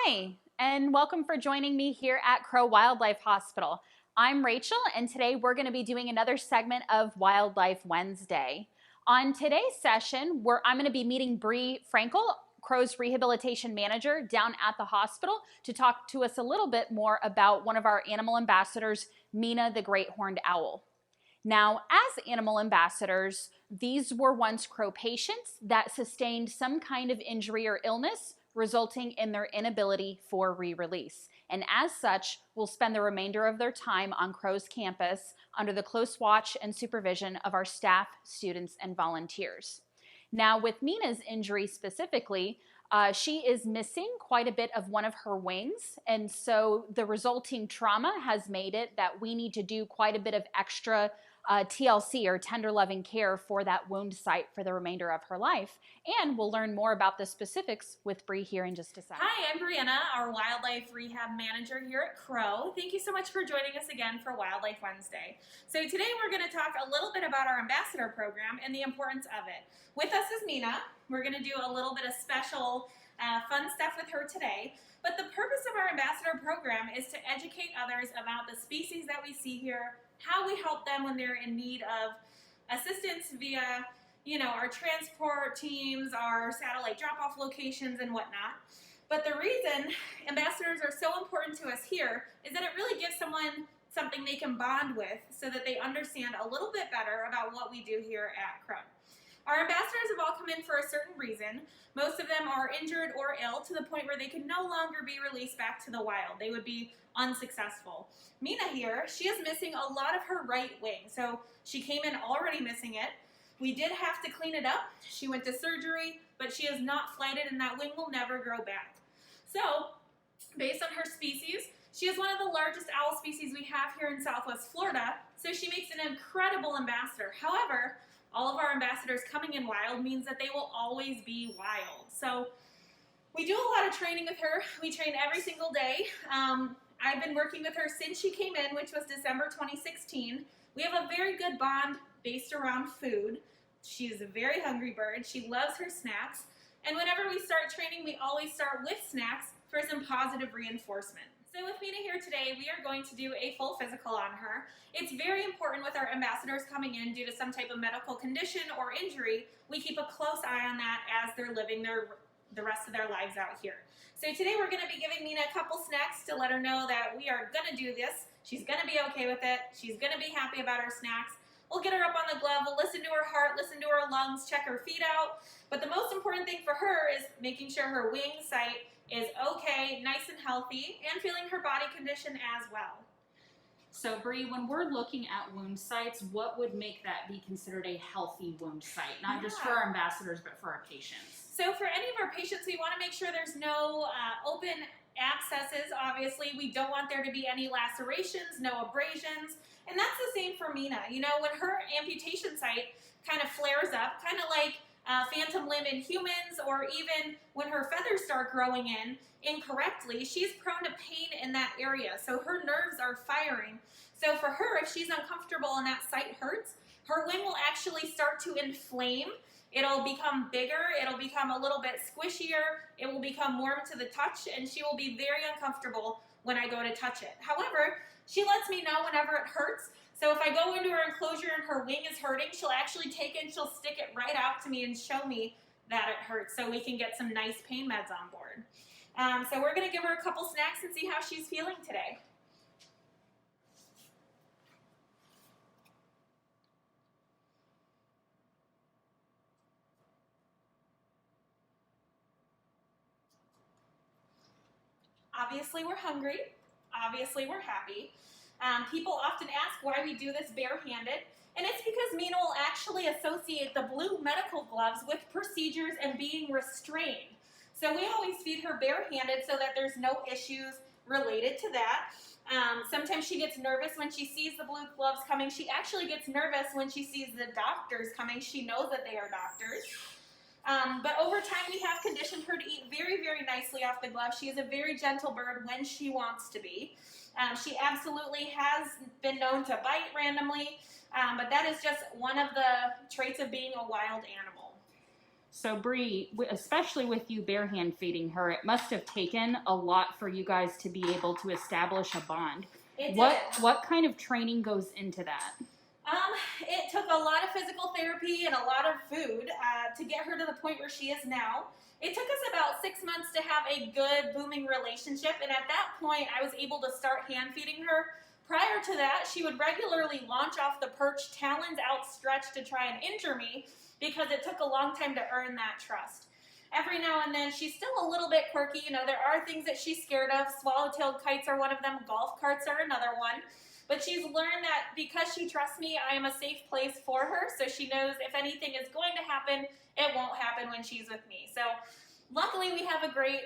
Hi, and welcome for joining me here at Crow Wildlife Hospital. I'm Rachel, and today we're going to be doing another segment of Wildlife Wednesday. On today's session, I'm going to be meeting Bree Frankel, Crow's Rehabilitation Manager, down at the hospital to talk to us a little bit more about one of our animal ambassadors, Mina the Great Horned Owl. Now, as animal ambassadors, these were once crow patients that sustained some kind of injury or illness, resulting in their inability for re-release. And as such, will spend the remainder of their time on Crow's campus under the close watch and supervision of our staff, students, and volunteers. Now, with Mina's injury specifically, she is missing quite a bit of one of her wings, and so the resulting trauma has made it that we need to do quite a bit of extra TLC, or tender loving care, for that wound site for the remainder of her life. And we'll learn more about the specifics with Bree here in just a second. Hi, I'm Breanna, our Wildlife Rehab Manager here at Crow. Thank you so much for joining us again for Wildlife Wednesday. So today we're going to talk a little bit about our ambassador program and the importance of it. With us is Mina. We're going to do a little bit of special fun stuff with her today. But the purpose of our ambassador program is to educate others about the species that we see here, how we help them when they're in need of assistance via, our transport teams, our satellite drop-off locations, and whatnot. But the reason ambassadors are so important to us here is that it really gives someone something they can bond with so that they understand a little bit better about what we do here at Crow. Our ambassadors have all come in for a certain reason. Most of them are injured or ill to the point where they can no longer be released back to the wild. They would be unsuccessful. Mina here, she is missing a lot of her right wing. So she came in already missing it. We did have to clean it up. She went to surgery, but she is not flighted and that wing will never grow back. So, based on her species, she is one of the largest owl species we have here in Southwest Florida, so she makes an incredible ambassador. However, all of our ambassadors coming in wild means that they will always be wild. So we do a lot of training with her. We train every single day. I've been working with her since she came in, which was December 2016. We have a very good bond based around food. She is a very hungry bird. She loves her snacks. And whenever we start training, we always start with snacks for some positive reinforcement. So with Mina here today, we are going to do a full physical on her. It's very important with our ambassadors coming in due to some type of medical condition or injury. We keep a close eye on that as they're living the rest of their lives out here. So today we're going to be giving Mina a couple snacks to let her know that we are going to do this. She's going to be okay with it. She's going to be happy about her snacks. We'll get her up on the glove. We'll listen to her heart, listen to her lungs, check her feet out. But the most important thing for her is making sure her wing site is okay, nice and healthy, and feeling her body condition as well. So Bree, when we're looking at wound sites, what would make that be considered a healthy wound site? Not just for our ambassadors, but for our patients. So for any of our patients, we want to make sure there's no open abscesses. Obviously, we don't want there to be any lacerations, no abrasions. And that's the same for Mina. When her amputation site kind of flares up, kind of like phantom limb in humans, or even when her feathers start growing in incorrectly, she's prone to pain in that area. So her nerves are firing. So for her, if she's uncomfortable and that site hurts, her wing will actually start to inflame. It'll become bigger. It'll become a little bit squishier. It will become warm to the touch, and she will be very uncomfortable when I go to touch it. However, she lets me know whenever it hurts. So if I go into her enclosure and her wing is hurting, she'll actually take it and she'll stick it right out to me and show me that it hurts so we can get some nice pain meds on board. So we're going to give her a couple snacks and see how she's feeling today. Obviously we're hungry. Obviously we're happy. People often ask why we do this barehanded, and it's because Mina will actually associate the blue medical gloves with procedures and being restrained. So we always feed her barehanded so that there's no issues related to that. Sometimes she gets nervous when she sees the blue gloves coming. She actually gets nervous when she sees the doctors coming. She knows that they are doctors. But over time, we have conditioned her to eat very, very nicely off the glove. She is a very gentle bird when she wants to be. She absolutely has been known to bite randomly, but that is just one of the traits of being a wild animal. So Bree, especially with you bare hand feeding her, it must have taken a lot for you guys to be able to establish a bond. It did. What kind of training goes into that? It took a lot of physical therapy and a lot of food to get her to the point where she is now. It took us about 6 months to have a good, booming relationship, and at that point, I was able to start hand feeding her. Prior to that, she would regularly launch off the perch, talons outstretched to try and injure me because it took a long time to earn that trust. Every now and then, she's still a little bit quirky. You know, there are things that she's scared of. Swallow-tailed kites are one of them. Golf carts are another one. But she's learned that because she trusts me, I am a safe place for her, so she knows if anything is going to happen, it won't happen when she's with me. So luckily we have a great,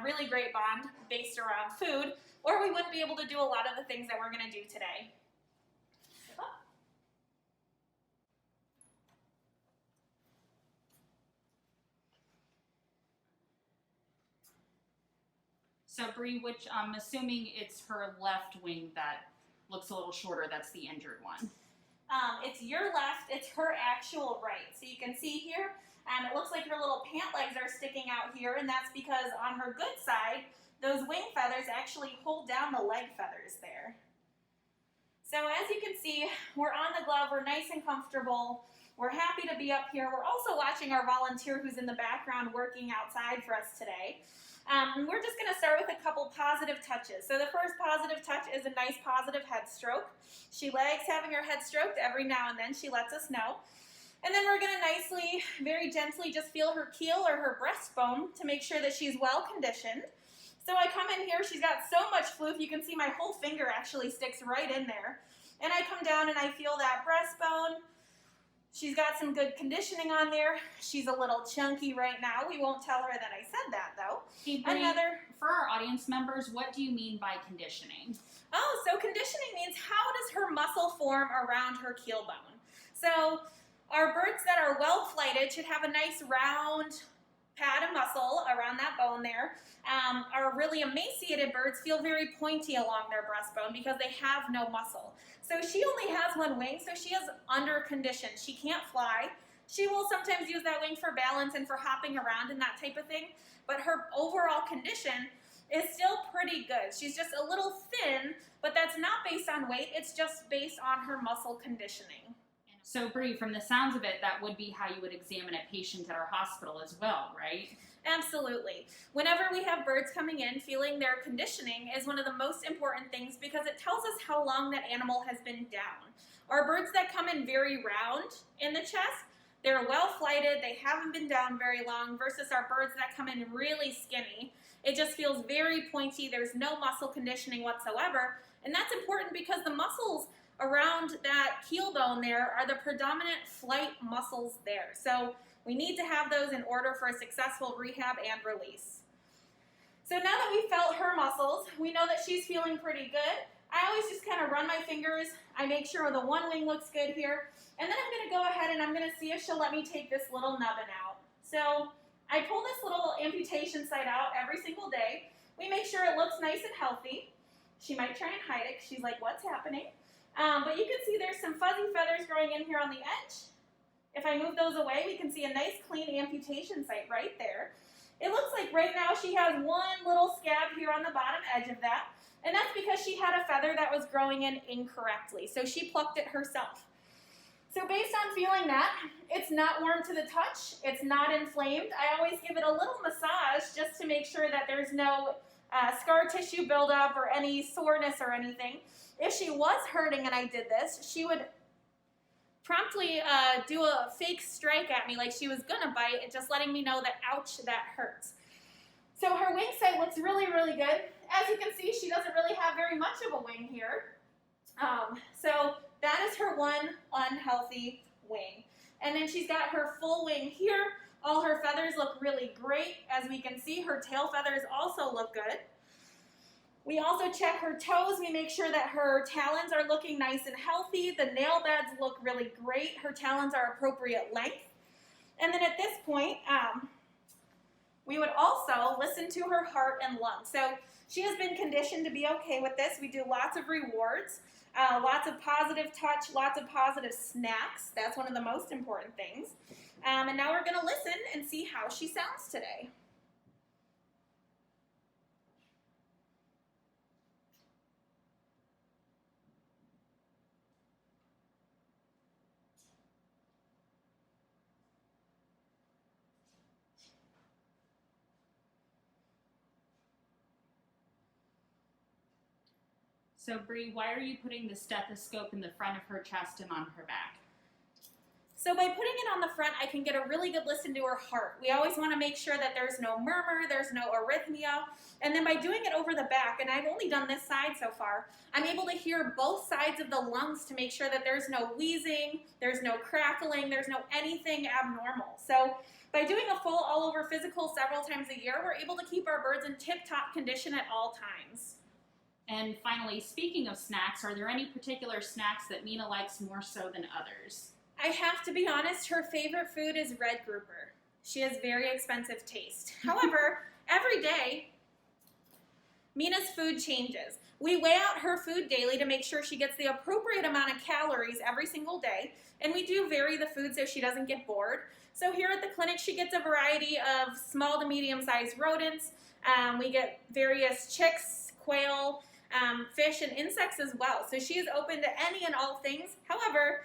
really great bond based around food, or we wouldn't be able to do a lot of the things that we're going to do today. So Bree, which I'm assuming it's her left wing that looks a little shorter, that's the injured one. It's your left, it's her actual right. So you can see here, it looks like her little pant legs are sticking out here, and that's because on her good side, those wing feathers actually hold down the leg feathers there. So as you can see, we're on the glove, we're nice and comfortable, we're happy to be up here. We're also watching our volunteer who's in the background working outside for us today. We're just going to start with a couple positive touches. So the first positive touch is a nice positive head stroke. She likes having her head stroked every now and then. She lets us know. And then we're going to nicely, very gently just feel her keel or her breastbone to make sure that she's well conditioned. So I come in here, she's got so much floof, you can see my whole finger actually sticks right in there. And I come down and I feel that breastbone. She's got some good conditioning on there. She's a little chunky right now. We won't tell her that I said that, though. Hey, Bree, for our audience members, what do you mean by conditioning? Oh, so conditioning means how does her muscle form around her keel bone? So our birds that are well flighted should have a nice round pad of muscle around that bone there. Our really emaciated birds feel very pointy along their breastbone because they have no muscle. So she only has one wing, so she is under conditioned. She can't fly. She will sometimes use that wing for balance and for hopping around and that type of thing, but her overall condition is still pretty good. She's just a little thin, but that's not based on weight. It's just based on her muscle conditioning. So Bree, from the sounds of it, that would be how you would examine a patient at our hospital as well, right? Absolutely. Whenever we have birds coming in, feeling their conditioning is one of the most important things because it tells us how long that animal has been down. Our birds that come in very round in the chest, they're well flighted, they haven't been down very long, versus our birds that come in really skinny. It just feels very pointy, there's no muscle conditioning whatsoever, and that's important because the muscles around that keel bone there are the predominant flight muscles there. So we need to have those in order for a successful rehab and release. So now that we felt her muscles, we know that she's feeling pretty good. I always just kind of run my fingers. I make sure the one wing looks good here. And then I'm going to go ahead and I'm going to see if she'll let me take this little nubbin out. So I pull this little amputation site out every single day. We make sure it looks nice and healthy. She might try and hide it. She's like, what's happening? But you can see there's some fuzzy feathers growing in here on the edge. If I move those away, we can see a nice clean amputation site right there. It looks like right now she has one little scab here on the bottom edge of that, and that's because she had a feather that was growing in incorrectly, so she plucked it herself. So based on feeling that, it's not warm to the touch, it's not inflamed. I always give it a little massage just to make sure that there's no scar tissue buildup or any soreness or anything. If she was hurting and I did this, she would promptly do a fake strike at me like she was gonna bite, and just letting me know that, ouch, that hurts. So her wing site looks really, really good. As you can see, she doesn't really have very much of a wing here. So that is her one unhealthy wing. And then she's got her full wing here. All her feathers look really great. As we can see, her tail feathers also look good. We also check her toes. We make sure that her talons are looking nice and healthy. The nail beds look really great. Her talons are appropriate length. And then at this point, We would also listen to her heart and lungs. So she has been conditioned to be okay with this. We do lots of rewards, lots of positive touch, lots of positive snacks. That's one of the most important things. And now we're going to listen and see how she sounds today. So Bree, why are you putting the stethoscope in the front of her chest and on her back? So by putting it on the front, I can get a really good listen to her heart. We always want to make sure that there's no murmur, there's no arrhythmia. And then by doing it over the back, and I've only done this side so far, I'm able to hear both sides of the lungs to make sure that there's no wheezing, there's no crackling, there's no anything abnormal. So by doing a full all-over physical several times a year, we're able to keep our birds in tip-top condition at all times. And finally, speaking of snacks, are there any particular snacks that Mina likes more so than others? I have to be honest, her favorite food is red grouper. She has very expensive taste. However, every day, Mina's food changes. We weigh out her food daily to make sure she gets the appropriate amount of calories every single day, and we do vary the food so she doesn't get bored. So here at the clinic, she gets a variety of small to medium-sized rodents. We get various chicks, quail, fish, and insects as well. So she is open to any and all things. However,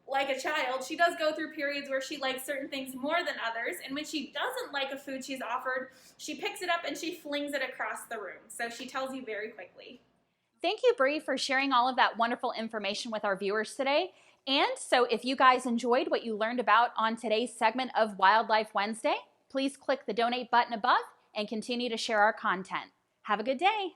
like a child, she does go through periods where she likes certain things more than others, and when she doesn't like a food she's offered, she picks it up and she flings it across the room. So she tells you very quickly. Thank you, Bree, for sharing all of that wonderful information with our viewers today. And so if you guys enjoyed what you learned about on today's segment of Wildlife Wednesday, please click the donate button above and continue to share our content. Have a good day.